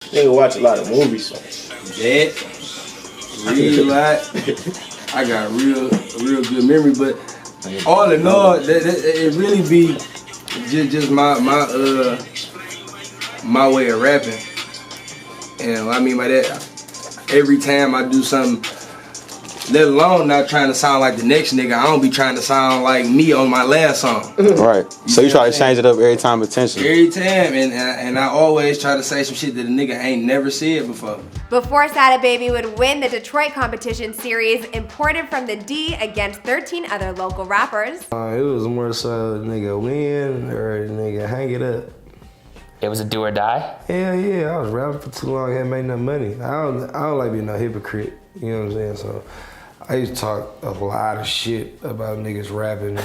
Nigga watch a lot of movies. That, real lot. I got real good memory, but all in all, it really be just my way of rapping. And what I mean by that, every time I do something, let alone not trying to sound like the next nigga, I don't be trying to sound like me on my last song. Right. So you try to change it up every time potentially. Every time, and I always try to say some shit that a nigga ain't never said before. Before Sada Baby would win the Detroit competition series, imported from the D against 13 other local rappers. It was more so nigga win or nigga hang it up. It was a do or die? Hell yeah, I was rapping for too long, hadn't made no money. I don't like being no hypocrite, you know what I'm saying? So I used to talk a lot of shit about niggas rapping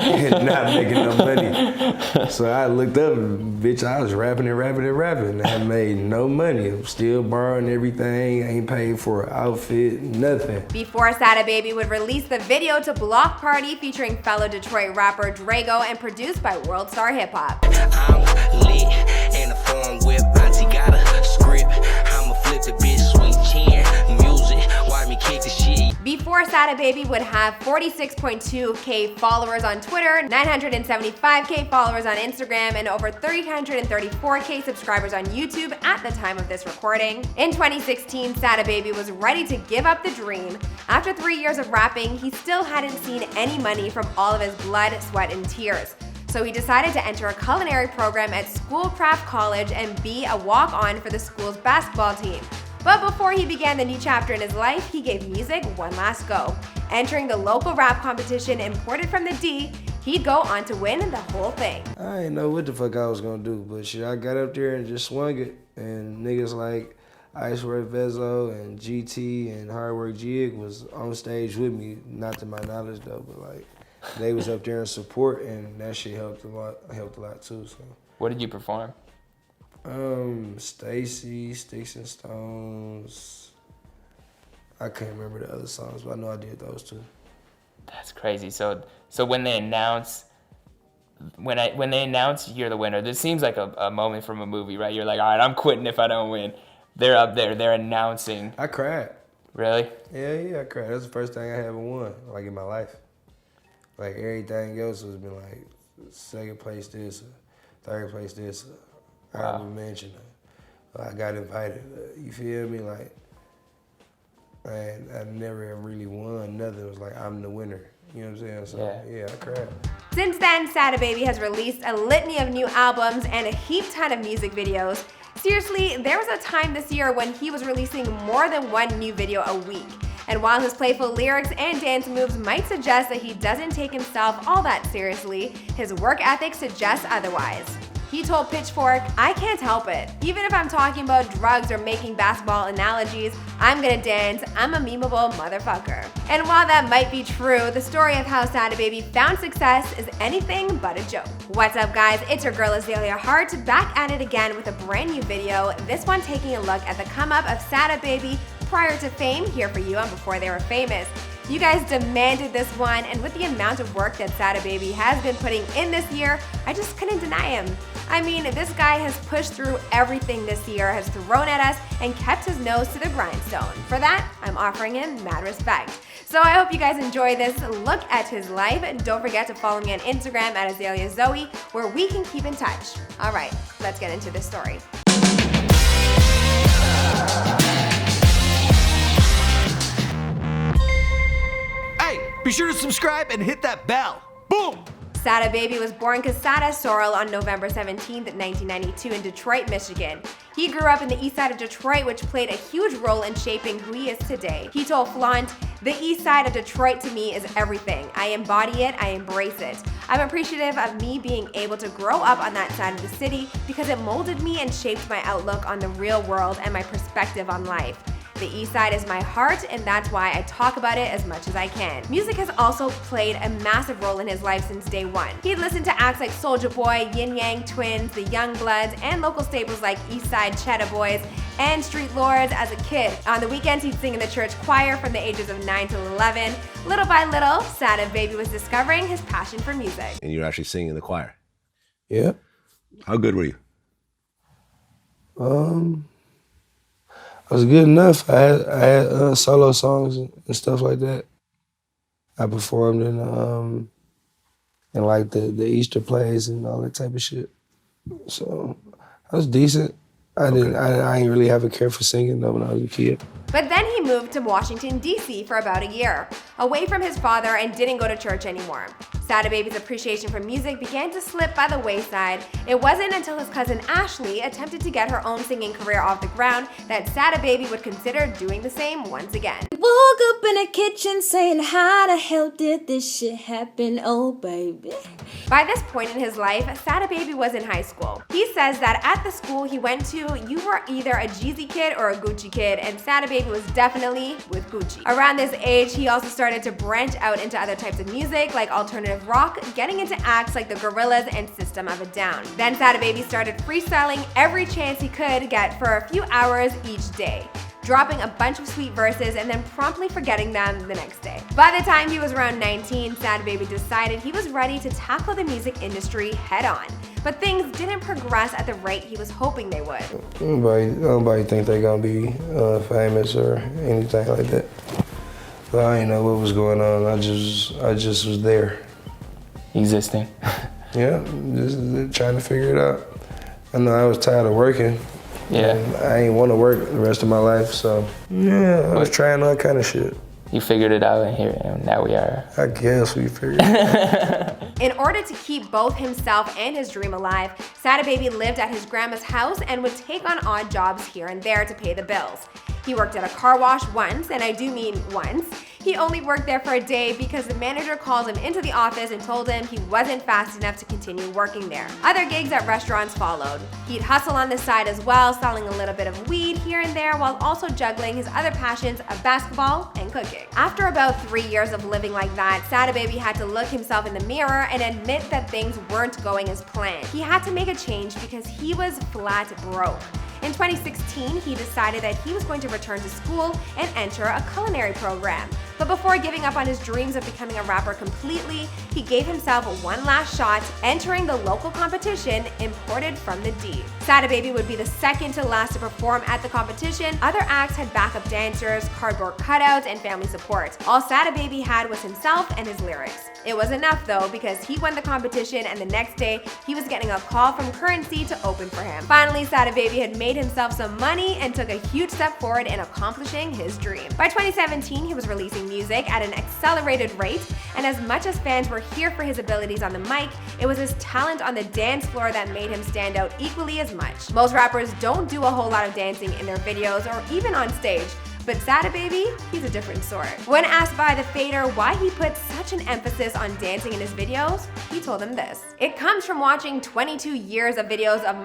and not making no money. So I looked up and bitch, I was rapping and I made no money. I'm still borrowing everything, ain't paid for an outfit, nothing. Before Sada Baby would release the video to Block Party featuring fellow Detroit rapper Drago and produced by World Star Hip Hop. I'm lit in a phone whip, auntie got a script. I'ma flip the bitch, sweet chin, music, watch me kick the shit. Before Sada Baby would have 46.2K followers on Twitter, 975K followers on Instagram, and over 334K subscribers on YouTube at the time of this recording. In 2016, Sada Baby was ready to give up the dream. After 3 years of rapping, he still hadn't seen any money from all of his blood, sweat, and tears. So he decided to enter a culinary program at Schoolcraft College and be a walk-on for the school's basketball team. But before he began the new chapter in his life, he gave music one last go. Entering the local rap competition imported from the D, he'd go on to win the whole thing. I didn't know what the fuck I was gonna do, but shit, I got up there and just swung it. And niggas like Iceworth Vezo and GT and Hardwork Jig was on stage with me, not to my knowledge though, but like, they was up there in support, and that shit helped a lot too. So. What did you perform? Stacy, Sticks and Stones. I can't remember the other songs, but I know I did those two. That's crazy. So when they announce you're the winner, this seems like a moment from a movie, right? You're like, all right, I'm quitting if I don't win. They're up there, they're announcing. I cried. Really? Yeah, I cried. That's the first thing I ever won, like in my life. Like everything else has been like second place this, third place this, honorable mention. I got invited. You feel me? Like, man, I never really won nothing. It was like I'm the winner. You know what I'm saying? So yeah, I cried. Since then, Sada Baby has released a litany of new albums and a heap ton of music videos. Seriously, there was a time this year when he was releasing more than one new video a week. And while his playful lyrics and dance moves might suggest that he doesn't take himself all that seriously, his work ethic suggests otherwise. He told Pitchfork, "I can't help it. Even if I'm talking about drugs or making basketball analogies, I'm gonna dance. I'm a memeable motherfucker." And while that might be true, the story of how Sada Baby found success is anything but a joke. What's up, guys? It's your girl Azalea Hart, back at it again with a brand new video, this one taking a look at the come up of Sada Baby prior to fame, here for you and before they were famous. You guys demanded this one, and with the amount of work that Sada Baby has been putting in this year, I just couldn't deny him. I mean, this guy has pushed through everything this year, has thrown at us, and kept his nose to the grindstone. For that, I'm offering him mad respect. So I hope you guys enjoy this look at his life. Don't forget to follow me on Instagram at Azalea Zoe, where we can keep in touch. All right, let's get into this story. Be sure to subscribe and hit that bell. Boom! Sada Baby was born Sada Sorrell on November 17th, 1992 in Detroit, Michigan. He grew up in the east side of Detroit, which played a huge role in shaping who he is today. He told Flaunt, "The east side of Detroit to me is everything. I embody it, I embrace it. I'm appreciative of me being able to grow up on that side of the city because it molded me and shaped my outlook on the real world and my perspective on life. The east side is my heart, and that's why I talk about it as much as I can." Music has also played a massive role in his life since day one. He'd listened to acts like Soulja Boy, Yin Yang Twins, the Young Bloods, and local staples like East Side Cheddar Boys and Street Lords as a kid. On the weekends, he'd sing in the church choir from the ages of 9 to 11. Little by little, Sada Baby was discovering his passion for music. And you're actually singing in the choir? Yeah. How good were you? I was good enough. I had solo songs and stuff like that. I performed in like the Easter plays and all that type of shit. So I was decent. I ain't really have a care for singing though when I was a kid. But then he moved to Washington, D.C. for about a year, away from his father, and didn't go to church anymore. Sada Baby's appreciation for music began to slip by the wayside. It wasn't until his cousin Ashley attempted to get her own singing career off the ground that Sada Baby would consider doing the same once again. Woke up in the kitchen saying, how the hell did this shit happen, oh baby? By this point in his life, Sada Baby was in high school. He says that at the school he went to, you were either a Jeezy kid or a Gucci kid, and Sada Baby was definitely with Gucci. Around this age, he also started to branch out into other types of music like alternative rock, getting into acts like the Gorillaz and System of a Down. Then Sada Baby started freestyling every chance he could get for a few hours each day, dropping a bunch of sweet verses and then promptly forgetting them the next day. By the time he was around 19, Sada Baby decided he was ready to tackle the music industry head on. But things didn't progress at the rate he was hoping they would. Nobody think they're gonna be famous or anything like that. But I didn't know what was going on. I just was there. Existing. Yeah, just trying to figure it out. I know I was tired of working. Yeah. I ain't want to work the rest of my life, so yeah, I was trying all kind of shit. You figured it out, and here, and now we are. I guess we figured it out. In order to keep both himself and his dream alive, Sada Baby lived at his grandma's house and would take on odd jobs here and there to pay the bills. He worked at a car wash once, and I do mean once. He only worked there for a day because the manager called him into the office and told him he wasn't fast enough to continue working there. Other gigs at restaurants followed. He'd hustle on the side as well, selling a little bit of weed here and there while also juggling his other passions of basketball and cooking. After about 3 years of living like that, Sada Baby had to look himself in the mirror and admit that things weren't going as planned. He had to make a change because he was flat broke. In 2016, he decided that he was going to return to school and enter a culinary program. But before giving up on his dreams of becoming a rapper completely, he gave himself one last shot, entering the local competition imported from the D. Sada Baby would be the second to last to perform at the competition. Other acts had backup dancers, cardboard cutouts, and family support. All Sada Baby had was himself and his lyrics. It was enough though, because he won the competition and the next day he was getting a call from Currency to open for him. Finally, Sada Baby had made himself some money and took a huge step forward in accomplishing his dream. By 2017, he was releasing music at an accelerated rate, and as much as fans were here for his abilities on the mic, it was his talent on the dance floor that made him stand out equally as much. Most rappers don't do a whole lot of dancing in their videos or even on stage, but Sada Baby, he's a different sort. When asked by The Fader why he put such an emphasis on dancing in his videos, he told him this: "It comes from watching 22 years of videos of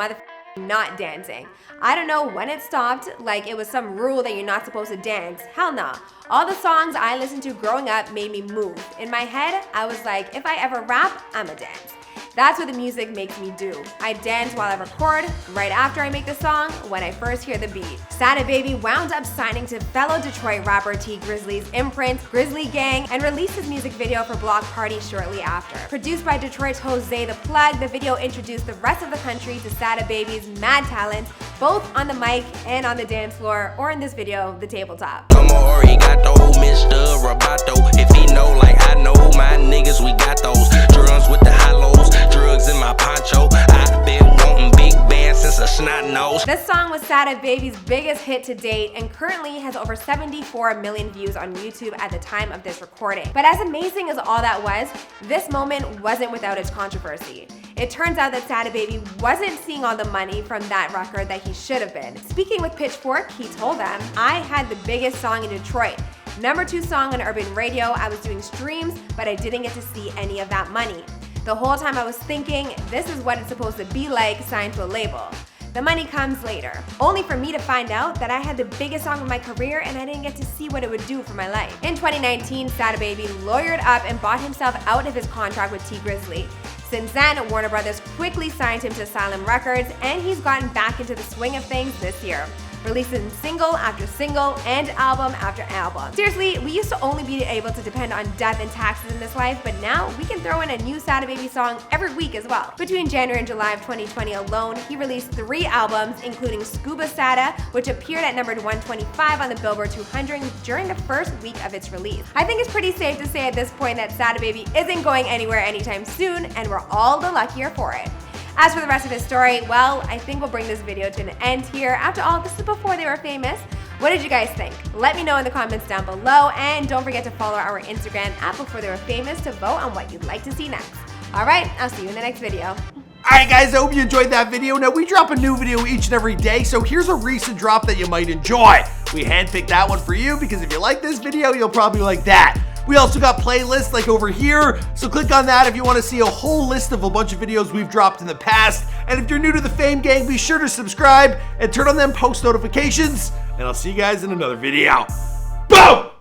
not dancing. I don't know when it stopped, like it was some rule that you're not supposed to dance. Hell nah. All the songs I listened to growing up made me move. In my head, I was like, if I ever rap, I'ma dance. That's what the music makes me do. I dance while I record, right after I make the song, when I first hear the beat." Sada Baby wound up signing to fellow Detroit rapper T Grizzly's imprint, Grizzly Gang, and released his music video for Block Party shortly after. Produced by Detroit's Jose the Plug, the video introduced the rest of the country to Sada Baby's mad talent, both on the mic and on the dance floor, or in this video, the tabletop. Como arigato, Mr. Roboto. If he know like I know, my niggas, we got those drums with the high-lows, drugs in my poncho. I've been wanting big bands since a snot nose. This song was Sada Baby's biggest hit to date and currently has over 74 million views on YouTube at the time of this recording. But as amazing as all that was, this moment wasn't without its controversy. It turns out that Sada Baby wasn't seeing all the money from that record that he should have been. Speaking with Pitchfork, he told them, "I had the biggest song in Detroit. #2 song on urban radio. I was doing streams, but I didn't get to see any of that money. The whole time I was thinking, this is what it's supposed to be like signed to a label. The money comes later, only for me to find out that I had the biggest song of my career and I didn't get to see what it would do for my life." In 2019, Sada Baby lawyered up and bought himself out of his contract with T Grizzly. Since then, Warner Brothers quickly signed him to Asylum Records, and he's gotten back into the swing of things this year, releasing single after single and album after album. Seriously, we used to only be able to depend on death and taxes in this life, but now we can throw in a new Sada Baby song every week as well. Between January and July of 2020 alone, he released 3 albums, including Scuba Sada, which appeared at number 125 on the Billboard 200 during the first week of its release. I think it's pretty safe to say at this point that Sada Baby isn't going anywhere anytime soon, and we're all the luckier for it. As for the rest of his story, well, I think we'll bring this video to an end here. After all, this is before they were famous. What did you guys think? Let me know in the comments down below, and don't forget to follow our Instagram at Before They Were Famous to vote on what you'd like to see next. Alright, I'll see you in the next video. Alright guys, I hope you enjoyed that video. Now we drop a new video each and every day, so here's a recent drop that you might enjoy. We handpicked that one for you because if you like this video, you'll probably like that. We also got playlists like over here, so click on that if you want to see a whole list of a bunch of videos we've dropped in the past. And if you're new to the Fame Gang, be sure to subscribe and turn on them post notifications, and I'll see you guys in another video. Boom!